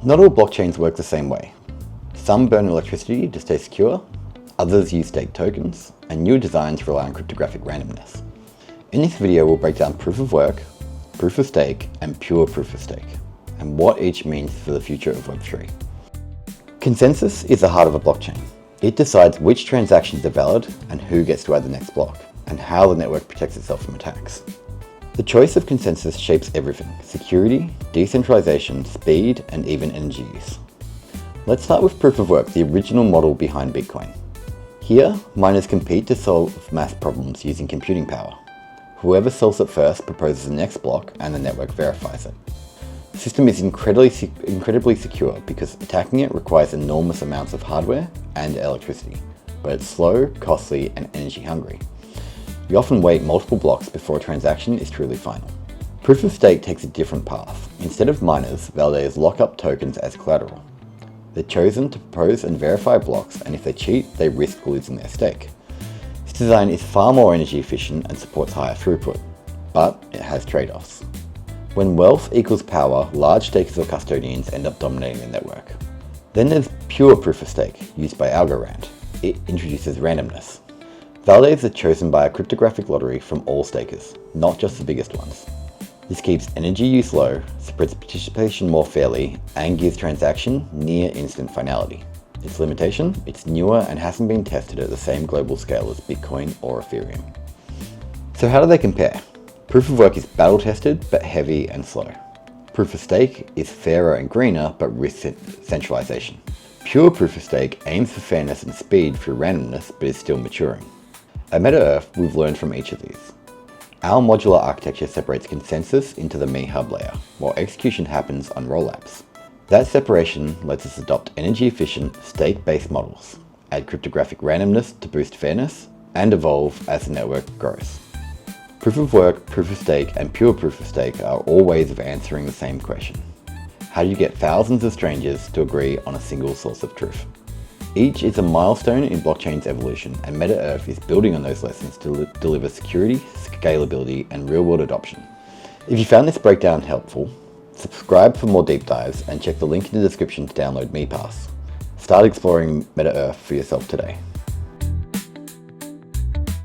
Not all blockchains work the same way. Some burn electricity to stay secure, others use staked tokens, and newer designs rely on cryptographic randomness. In this video, we'll break down proof of work, proof of stake, and pure proof of stake, and what each means for the future of Web3. Consensus is the heart of a blockchain. It decides which transactions are valid and who gets to add the next block, and how the network protects itself from attacks. The choice of consensus shapes everything: security, decentralization, speed, and even energy use. Let's start with proof of work, the original model behind Bitcoin. Here, miners compete to solve math problems using computing power. Whoever solves it first proposes the next block, and the network verifies it. The system is incredibly secure because attacking it requires enormous amounts of hardware and electricity, but it's slow, costly, and energy hungry. You often wait multiple blocks before a transaction is truly final. Proof of stake takes a different path. Instead of miners, validators lock up tokens as collateral. They're chosen to propose and verify blocks, and if they cheat, they risk losing their stake. This design is far more energy efficient and supports higher throughput, but it has trade-offs. When wealth equals power, large stakers or custodians end up dominating the network. Then there's pure proof of stake, used by Algorand. It introduces randomness. Validators are chosen by a cryptographic lottery from all stakers, not just the biggest ones. This keeps energy use low, spreads participation more fairly, and gives transaction near instant finality. Its limitation? It's newer and hasn't been tested at the same global scale as Bitcoin or Ethereum. So how do they compare? Proof of work is battle tested, but heavy and slow. Proof of stake is fairer and greener, but risks centralization. Pure proof of stake aims for fairness and speed through randomness, but is still maturing. At MetaEarth, we've learned from each of these. Our modular architecture separates consensus into the me-hub layer, while execution happens on rollups. That separation lets us adopt energy-efficient, stake-based models, add cryptographic randomness to boost fairness, and evolve as the network grows. Proof of work, proof of stake, and pure proof of stake are all ways of answering the same question. How do you get thousands of strangers to agree on a single source of truth? Each is a milestone in blockchain's evolution, and MetaEarth is building on those lessons to deliver security, scalability, and real-world adoption. If you found this breakdown helpful, subscribe for more deep dives and check the link in the description to download MetaPass. Start exploring MetaEarth for yourself today.